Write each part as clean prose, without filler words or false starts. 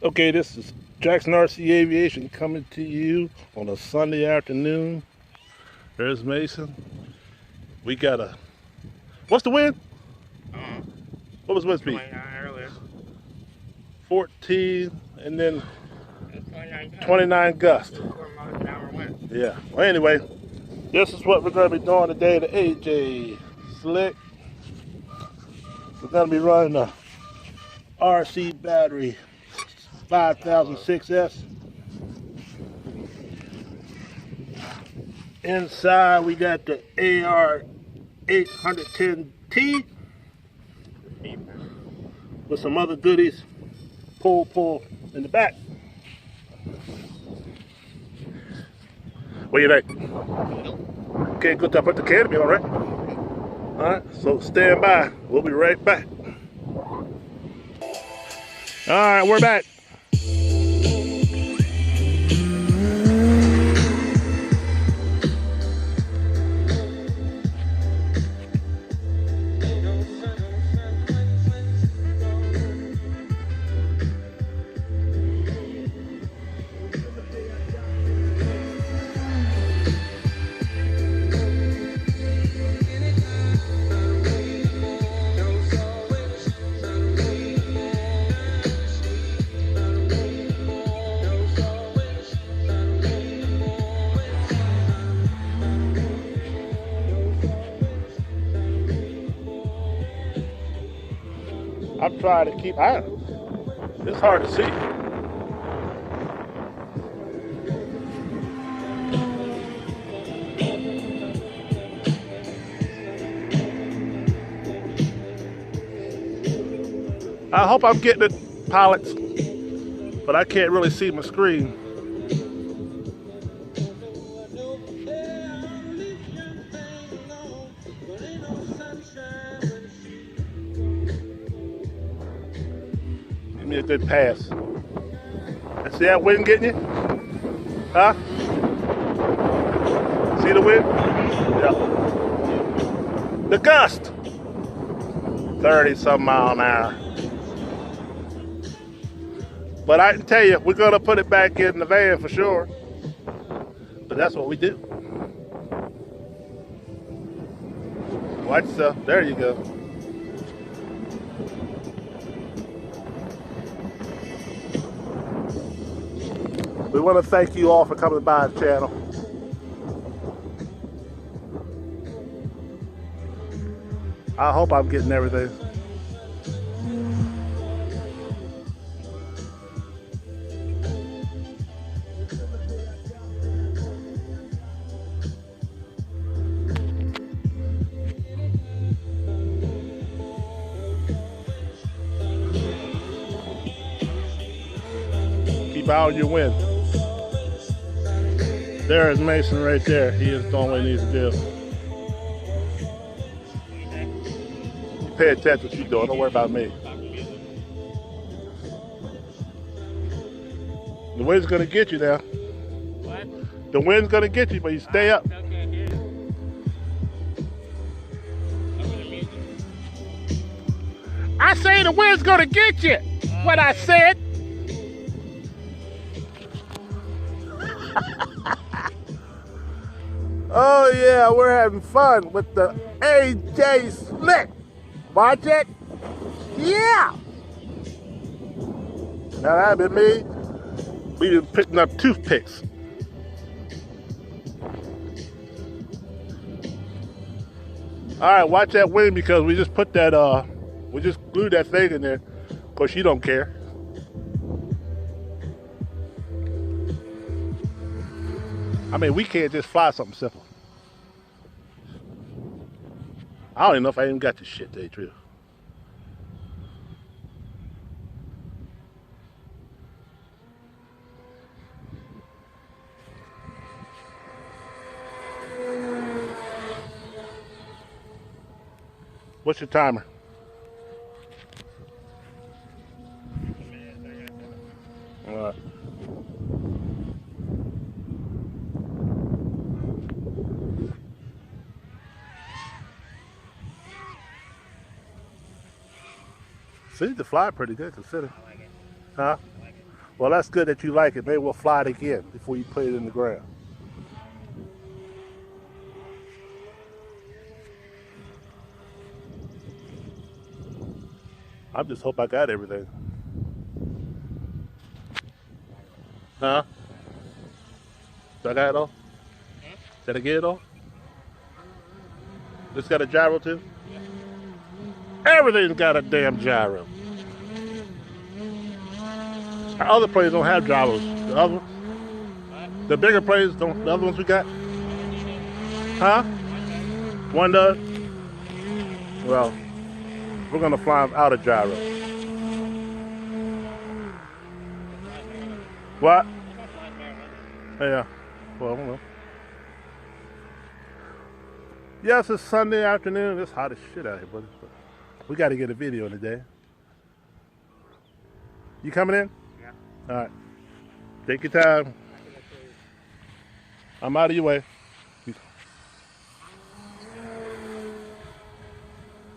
Okay, this is Jackson RC Aviation coming to you on a Sunday afternoon. There's Mason. We got a... What's the wind? What was wind speed? 29 earlier. 14 and then 29 gust. 4 miles an hour wind. Yeah. Well, anyway, this is what we're going to be doing today. The AJ Slick. We're going to be running a RC battery 5006S. Inside we got the AR 810T with some other goodies. Pull in the back. What do you think? Okay, good to put the canopy on, right? Alright, so stand by. We'll be right back. Alright, we're back. I'm trying to keep out. It's hard to see. I hope I'm getting it, pilots, but I can't really see my screen. Give me a good pass. See that wind getting you? Huh? See the wind? Yeah. The gust. 30-some mile an hour. But I can tell you, we're gonna put it back in the van for sure. But that's what we do. Watch yourself. There you go. We want to thank you all for coming by the channel. I hope I'm getting everything. Keep out on your wind. There is Mason right there. He is doing what he needs to do. You pay attention to what you're doing. Don't worry about me. The wind's gonna get you now. What? The wind's gonna get you, but you stay up. I say the wind's gonna get you. What I said. Oh yeah, we're having fun with the AJ Slick. Watch it. Yeah. Now that been me. We've been picking up toothpicks. All right, watch that wind because we just put that we just glued that thing in there. Of course, you don't care. I mean, we can't just fly something simple. I don't even know if I even got this shit, to tell you the truth. What's your timer? All right. Seems to fly pretty good, consider. I like it. Huh? I like it. Well, that's good that you like it. Maybe we'll fly it again before you put it in the ground. I just hope I got everything. Huh? Did I got it all? Did I get it all? This got a gyro too? Everything's got a damn gyro. Our other planes don't have gyros. The other ones? The bigger planes don't. The other ones we got? Huh? One does? Well, we're gonna fly them out of gyro. What? Yeah. Well, I don't know. Yes, it's Sunday afternoon. It's hot as shit out here, buddy. We got to get a video today. You coming in? Yeah. All right. Take your time. I'm out of your way.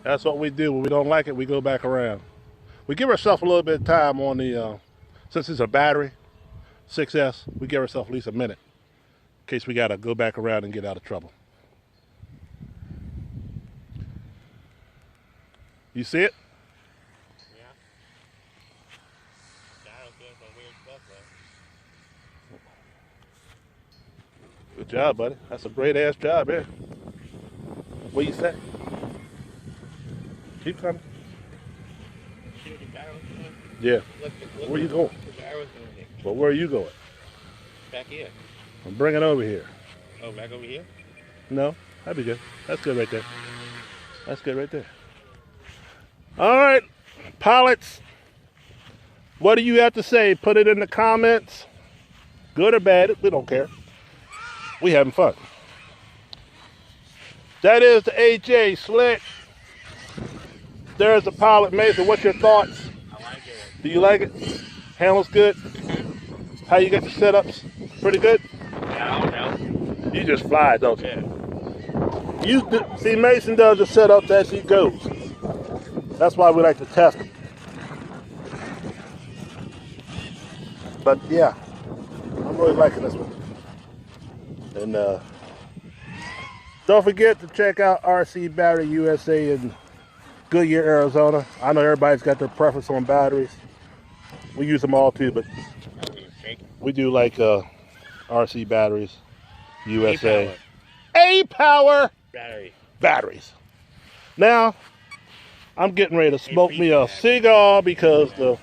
That's what we do. When we don't like it, we go back around. We give ourselves a little bit of time on the, since it's a battery, 6S, we give ourselves at least a minute in case we got to go back around and get out of trouble. You see it? Yeah. Gyro's doing some weird stuff, though. Good job, buddy. That's a great ass job, yeah. What you say? Keep coming. See what the gyro's doing? Yeah. Look Where you going? the gyro's doing here. Well, where are you going? Back here. I'm bringing it over here. Oh, back over here? No, that'd be good. That's good right there. That's good right there. All right, pilots, what do you have to say? Put it in the comments. Good or bad, we don't care. We having fun. That is the AJ Slick. There's the pilot, Mason. What's your thoughts? I like it. Do you like it? Handles good? How you get the setups? Pretty good? Yeah, I don't know. You just fly, don't you? Yeah. See, Mason does the setups as he goes. That's why we like to test them. But yeah, I'm really liking this one. And don't forget to check out RC Battery USA in Goodyear, Arizona. I know everybody's got their preference on batteries. We use them all too, but we do like RC Batteries USA. A-Power batteries. Now, I'm getting ready to smoke me a cigar because the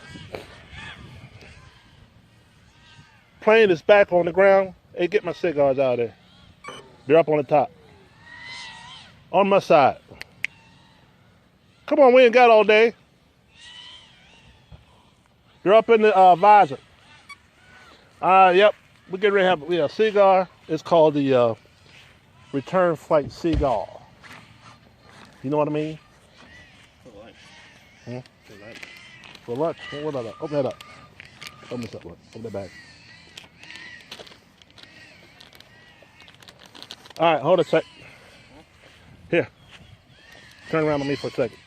plane is back on the ground. Hey, get my cigars out of there. They're up on the top. On my side. Come on, we ain't got all day. They're up in the visor. Yep, we're getting ready to have a cigar. It's called the Return Flight Cigar. You know what I mean? Hmm? For lunch? Well, what about that? Open that up. Open this up. Look. Open that bag. All right, hold a sec. Here. Turn around on me for a second.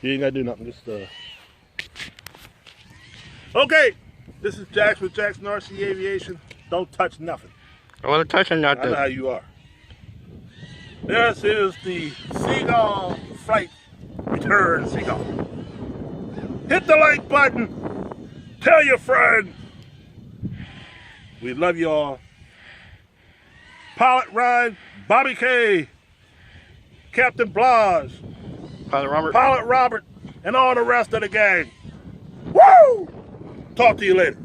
You ain't got to do nothing. Just, Okay. This is Jax with Jackson RC Aviation. Don't touch nothing. I want to touch on I know how you are. This is the Seagull Flight Return Cigar. Hit the like button. Tell your friend. We love you all. Pilot Ryan, Bobby K, Captain Blas, Pilot Robert, and all the rest of the gang. Woo! Talk to you later.